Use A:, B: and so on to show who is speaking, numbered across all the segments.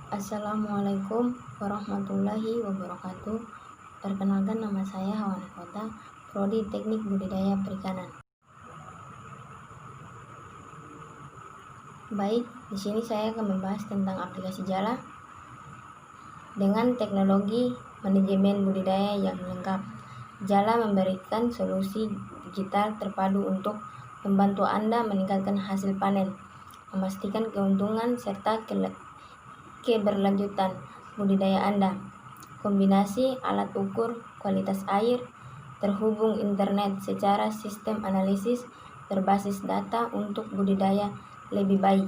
A: Assalamualaikum warahmatullahi wabarakatuh. Perkenalkan, nama saya Hawana Kota, Prodi Teknik Budidaya Perikanan. Baik, di sini saya akan membahas tentang aplikasi Jala dengan teknologi manajemen budidaya yang lengkap. Jala memberikan solusi digital terpadu untuk membantu Anda meningkatkan hasil panen, memastikan keuntungan serta keberlanjutan budidaya Anda. Kombinasi alat ukur kualitas air, terhubung internet secara sistem analisis berbasis data untuk budidaya lebih baik.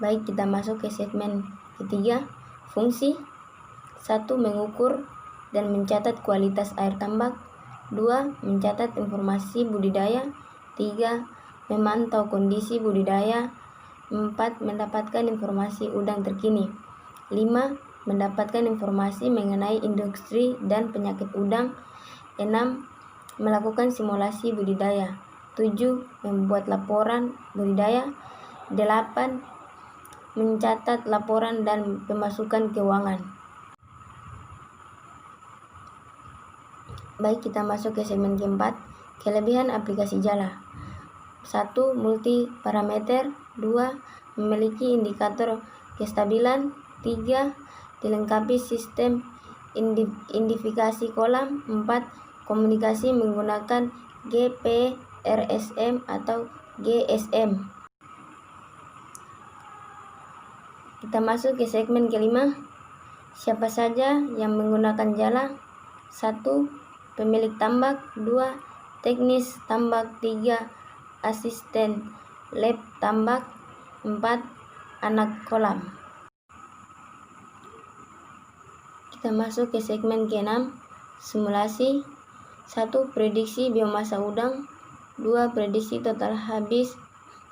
A: Baik, kita masuk ke segmen ketiga, fungsi. 1. Mengukur dan mencatat kualitas air tambak. 2. Mencatat informasi budidaya. 3. Memantau kondisi budidaya. 4. Mendapatkan informasi udang terkini. 5. Mendapatkan informasi mengenai industri dan penyakit udang. 6. Melakukan simulasi budidaya. 7. Membuat laporan budidaya. 8. Mencatat laporan dan pemasukan keuangan. Baik, kita masuk ke segmen keempat, kelebihan aplikasi Jala. 1. Multi parameter. 2. Memiliki indikator kestabilan. 3. Dilengkapi sistem identifikasi kolam. 4. Komunikasi menggunakan GPRSM atau GSM. Kita masuk ke segmen kelima, siapa saja yang menggunakan Jala. 1. Pemilik tambak. 2. Teknis tambak. 3. Asisten lab tambak. 4. Anak kolam. Kita masuk ke segmen keenam, simulasi. 1. Prediksi biomasa udang. 2. Prediksi total habis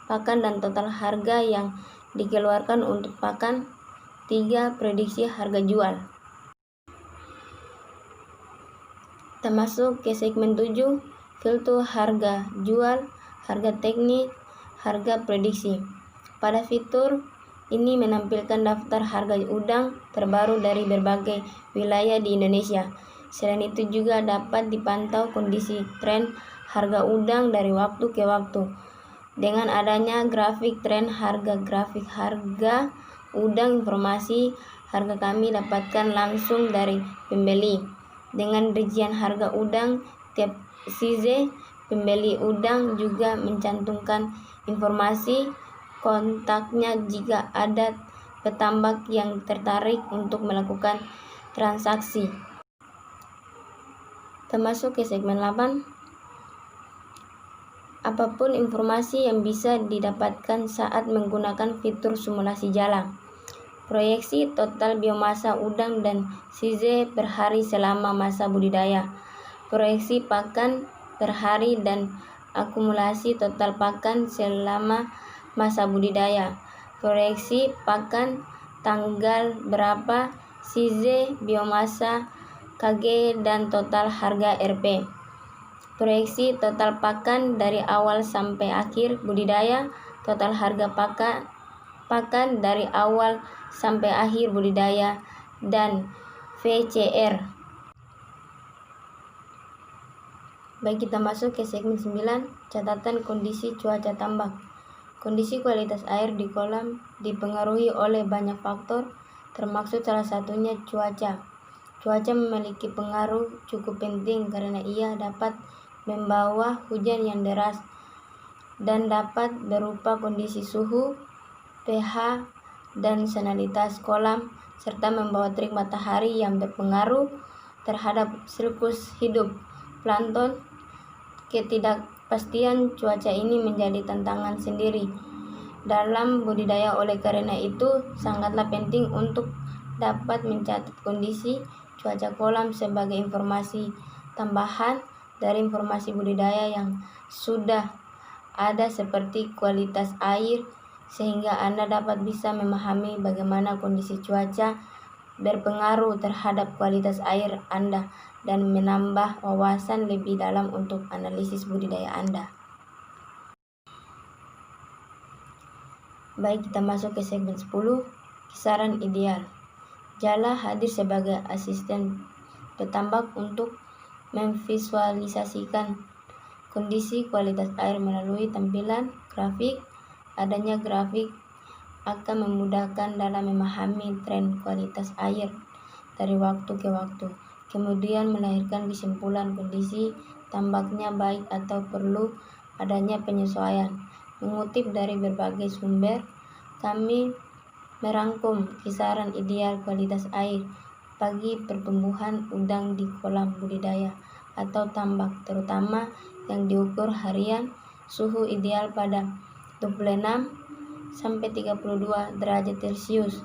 A: pakan dan total harga yang dikeluarkan untuk pakan. 3. Prediksi harga jual. Kita masuk ke segmen 7, filter harga jual, harga teknik, harga prediksi. Pada fitur ini menampilkan daftar harga udang terbaru dari berbagai wilayah di Indonesia. Selain itu juga dapat dipantau kondisi tren harga udang dari waktu ke waktu. Dengan adanya grafik tren harga udang, informasi harga kami dapatkan langsung dari pembeli. Dengan rincian harga udang tiap season, pembeli udang juga mencantumkan informasi kontaknya jika ada petambak yang tertarik untuk melakukan transaksi. Kita masuk ke segmen 8. Apapun informasi yang bisa didapatkan saat menggunakan fitur simulasi Jala. Proyeksi total biomasa udang dan size per hari selama masa budidaya. Proyeksi pakan per hari dan akumulasi total pakan selama masa budidaya. Proyeksi pakan tanggal berapa, size, biomasa, KG, dan total harga RP. Proyeksi total pakan dari awal sampai akhir budidaya, total harga pakan dari awal sampai akhir budidaya, dan VCR. Baik, kita masuk ke segmen 9, catatan kondisi cuaca tambak. Kondisi kualitas air di kolam dipengaruhi oleh banyak faktor, termasuk salah satunya cuaca. Cuaca memiliki pengaruh cukup penting karena ia dapat membawa hujan yang deras dan dapat berupa kondisi suhu, pH, dan salinitas kolam, serta membawa terik matahari yang berpengaruh terhadap siklus hidup plankton. Ketidakpastian cuaca ini menjadi tantangan sendiri dalam budidaya. Oleh karena itu, sangatlah penting untuk dapat mencatat kondisi cuaca kolam sebagai informasi tambahan dari informasi budidaya yang sudah ada seperti kualitas air, sehingga Anda dapat bisa memahami bagaimana kondisi cuaca berpengaruh terhadap kualitas air Anda dan menambah wawasan lebih dalam untuk analisis budidaya Anda. Baik, kita masuk ke segmen 10, kisaran ideal. Jala hadir sebagai asisten petambak untuk memvisualisasikan kondisi kualitas air melalui tampilan grafik. Adanya grafik akan memudahkan dalam memahami tren kualitas air dari waktu ke waktu, kemudian melahirkan kesimpulan kondisi tambaknya baik atau perlu adanya penyesuaian. Mengutip dari berbagai sumber, kami merangkum kisaran ideal kualitas air bagi pertumbuhan udang di kolam budidaya atau tambak, terutama yang diukur harian. Suhu ideal pada 26 sampai 32 derajat Celcius.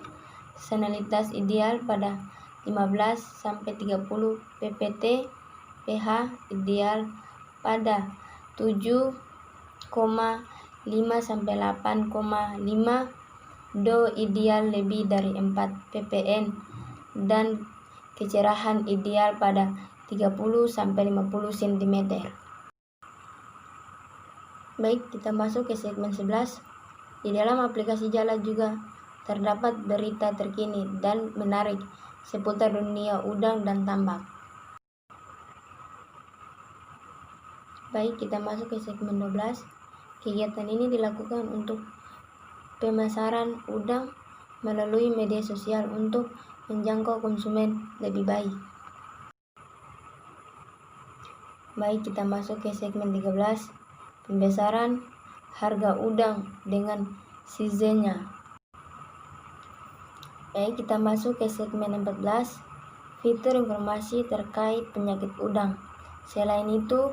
A: Salinitas ideal pada 15 sampai 30 ppt. pH ideal pada 7,5 sampai 8,5. Do ideal lebih dari 4 ppm dan kecerahan ideal pada 30 sampai 50 cm. Baik, kita masuk ke segmen 11. Di dalam aplikasi Jala juga terdapat berita terkini dan menarik seputar dunia udang dan tambak. Baik, kita masuk ke segmen 12. Kegiatan ini dilakukan untuk pemasaran udang melalui media sosial untuk menjangkau konsumen lebih baik. Baik, kita masuk ke segmen 13. Pembesaran harga udang dengan seasonnya. Baik, kita masuk ke segmen 14. Fitur informasi terkait penyakit udang. Selain itu,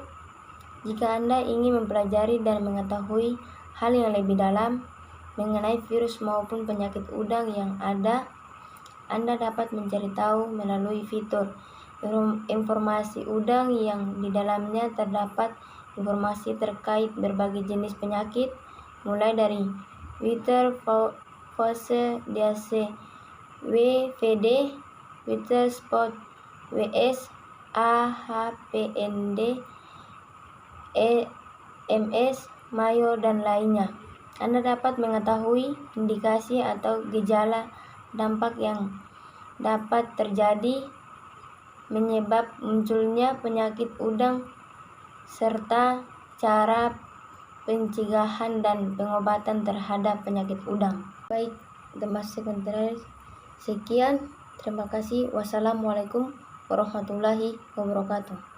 A: jika Anda ingin mempelajari dan mengetahui hal yang lebih dalam mengenai virus maupun penyakit udang yang ada, Anda dapat mencari tahu melalui fitur informasi udang yang di dalamnya terdapat informasi terkait berbagai jenis penyakit, mulai dari Witter, Fose, Diase, WVD, Witter Spot, WS, AHPND, EMS, Mayo, dan lainnya. Anda dapat mengetahui indikasi atau gejala dampak yang dapat terjadi menyebab munculnya penyakit udang serta cara pencegahan dan pengobatan terhadap penyakit udang. Baik, termasuk sebentar. Sekian, terima kasih. Wassalamualaikum warahmatullahi wabarakatuh.